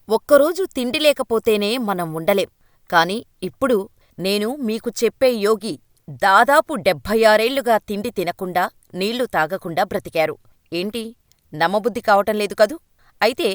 ఒక్కరోజు తిండి లేకపోతేనే మనం ఉండలేం. కాని ఇప్పుడు నేను మీకు చెప్పే యోగి దాదాపు 76 ఏళ్లుగా తిండి తినకుండా, నీళ్లు తాగకుండా బ్రతికారు. ఏంటి, నమ్మబుద్ధి కావటంలేదు కదూ? అయితే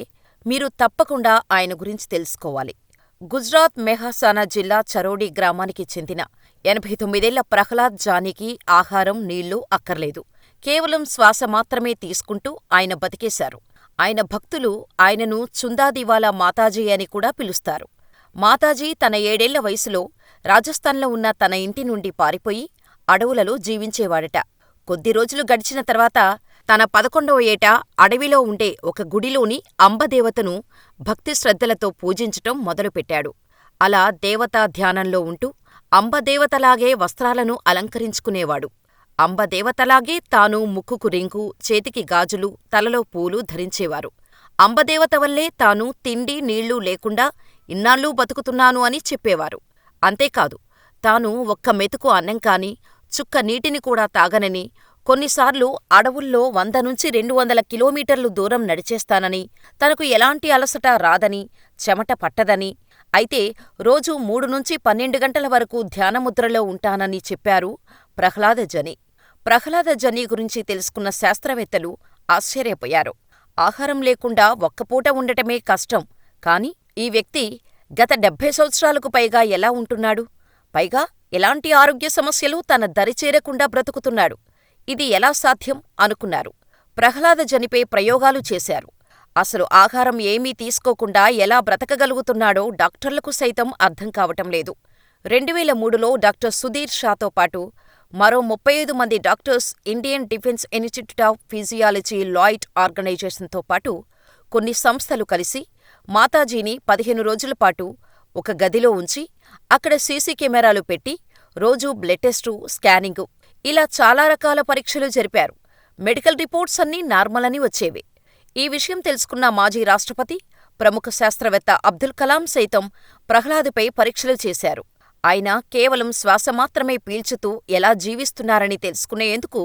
మీరు తప్పకుండా ఆయన గురించి తెలుసుకోవాలి. గుజరాత్ మెహసానా జిల్లా చరోడి గ్రామానికి చెందిన 89 ఏళ్ల ప్రహ్లాద్ జానీకి ఆహారం, నీళ్లు అక్కర్లేదు. కేవలం శ్వాస మాత్రమే తీసుకుంటూ ఆయన బతికేశారు. ఆయన భక్తులు ఆయనను చుందాదివాలా మాతాజీ అని కూడా పిలుస్తారు. మాతాజీ తన 7 ఏళ్ల వయసులో రాజస్థాన్లో ఉన్న తన ఇంటి నుండి పారిపోయి అడవులలో జీవించేవాడట. కొద్ది రోజులు గడిచిన తర్వాత తన 11వ ఏట అడవిలో ఉండే ఒక గుడిలోని అంబదేవతను భక్తి శ్రద్ధలతో పూజించటం మొదలుపెట్టాడు. అలా దేవతా ధ్యానంలో ఉంటూ అంబదేవతలాగే వస్త్రాలను అలంకరించుకునేవాడు. అంబదేవతలాగే తాను ముక్కుకు రింగు, చేతికి గాజులు, తలలో పూలు ధరించేవారు. అంబదేవత వల్లే తాను తిండి, నీళ్లు లేకుండా ఇన్నాళ్ళూ బతుకుతున్నాను అని చెప్పేవారు. అంతేకాదు, తాను ఒక్క మెతుకు అన్నం కాని, చుక్క నీటిని కూడా తాగనని, కొన్నిసార్లు అడవుల్లో 100 నుంచి 200 కిలోమీటర్లు దూరం నడిచేస్తానని, తనకు ఎలాంటి అలసట రాదని, చెమట పట్టదని, అయితే రోజూ 3 నుంచి 12 గంటల వరకు ధ్యానముద్రలో ఉంటానని చెప్పారు ప్రహ్లాద జని. ప్రహ్లాద జని గురించి తెలుసుకున్న శాస్త్రవేత్తలు ఆశ్చర్యపోయారు. ఆహారం లేకుండా ఒక్కపూట ఉండటమే కష్టం, కాని ఈ వ్యక్తి గత 70 సంవత్సరాలకు పైగా ఎలా ఉంటున్నాడు? పైగా ఎలాంటి ఆరోగ్య సమస్యలు తన దరిచేరకుండా బ్రతుకుతున్నాడు. ఇది ఎలా సాధ్యం అనుకున్నారు. ప్రహ్లాద జనిపై ప్రయోగాలు చేశారు. అసలు ఆహారం ఏమీ తీసుకోకుండా ఎలా బ్రతకగలుగుతున్నాడో డాక్టర్లకు సైతం అర్థం కావటం లేదు. 2003లో డాక్టర్ సుధీర్ షాతో పాటు మరో 35 మంది doctors Indian defence institute of physiology allied ఆర్గనైజేషన్తో పాటు కొన్ని సంస్థలు కలిసి మాతాజీని 15 రోజులపాటు ఒక గదిలో ఉంచి అక్కడ సీసీ కెమెరాలు పెట్టి రోజూ బ్లడ్ టెస్టు, స్కానింగు ఇలా చాలా రకాల పరీక్షలు జరిపారు. మెడికల్ రిపోర్ట్స్ అన్నీ నార్మల్ అని వచ్చేవి. ఈ విషయం తెలుసుకున్న మాజీ రాష్ట్రపతి, ప్రముఖ శాస్త్రవేత్త అబ్దుల్ కలాం సైతం ప్రహ్లాద్పై పరీక్షలు చేశారు. ఆయన కేవలం శ్వాస మాత్రమే పీల్చుతూ ఎలా జీవిస్తున్నారని తెలుసుకునేందుకు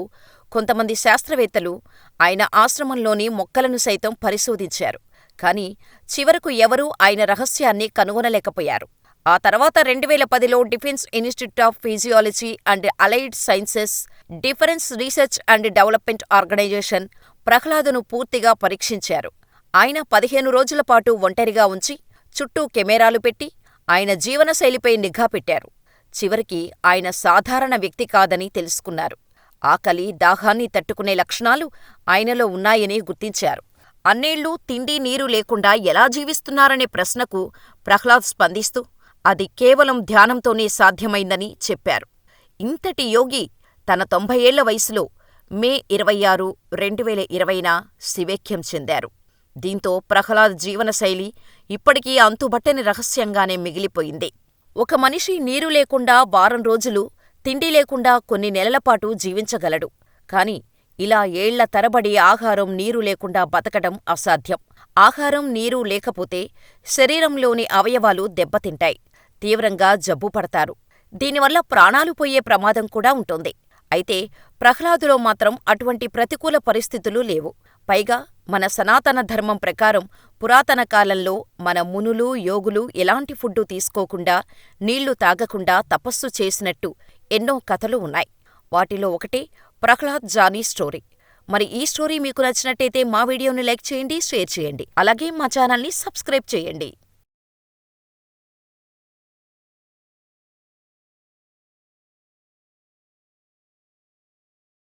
కొంతమంది శాస్త్రవేత్తలు ఆయన ఆశ్రమంలోని మొక్కలను సైతం పరిశోధించారు. కాని చివరకు ఎవరూ ఆయన రహస్యాన్ని కనుగొనలేకపోయారు. ఆ తర్వాత 2010లో defence institute of physiology and allied sciences, defence research and development organisation ప్రహ్లాదును పూర్తిగా పరీక్షించారు. ఆయన 15 రోజులపాటు ఒంటరిగా ఉంచి చుట్టూ కెమెరాలు పెట్టి ఆయన జీవనశైలిపై నిఘా పెట్టారు. చివరికి ఆయన సాధారణ వ్యక్తి కాదని తెలుసుకున్నారు. ఆకలి, దాహాన్ని తట్టుకునే లక్షణాలు ఆయనలో ఉన్నాయని గుర్తించారు. అన్నేళ్లూ తిండి, నీరు లేకుండా ఎలా జీవిస్తున్నారనే ప్రశ్నకు ప్రహ్లాద్ స్పందిస్తూ అది కేవలం ధ్యానంతోనే సాధ్యమైందని చెప్పారు. ఇంతటి యోగి తన 90 ఏళ్ల వయసులో మే 26, 2020న శివేఖ్యం చెందారు. దీంతో ప్రహ్లాద్ జీవనశైలి ఇప్పటికీ అంతుబట్టని రహస్యంగానే మిగిలిపోయింది. ఒక మనిషి నీరు లేకుండా వారం రోజులు, తిండి లేకుండా కొన్ని నెలలపాటు జీవించగలడు. కాని ఇలా ఏళ్ల తరబడి ఆహారం, నీరు లేకుండా బతకడం అసాధ్యం. ఆహారం, నీరు లేకపోతే శరీరంలోని అవయవాలు దెబ్బతింటాయి, తీవ్రంగా జబ్బు పడతారు. దీనివల్ల ప్రాణాలు పోయే ప్రమాదం కూడా ఉంటుంది. అయితే ప్రహ్లాదులో మాత్రం అటువంటి ప్రతికూల పరిస్థితులు లేవు. పైగా మన సనాతన ధర్మం ప్రకారం పురాతన కాలంలో మన మునులు, యోగులు ఎలాంటి ఫుడ్డు తీసుకోకుండా, నీళ్లు తాగకుండా తపస్సు చేసినట్టు ఎన్నో కథలు ఉన్నాయి. వాటిలో ఒకటే ప్రహ్లాద్ జానీ స్టోరీ. మరి ఈ స్టోరీ మీకు నచ్చినట్టయితే మా వీడియోని లైక్ చేయండి, షేర్ చేయండి. అలాగే మా ఛానల్ని సబ్స్క్రైబ్ చేయండి.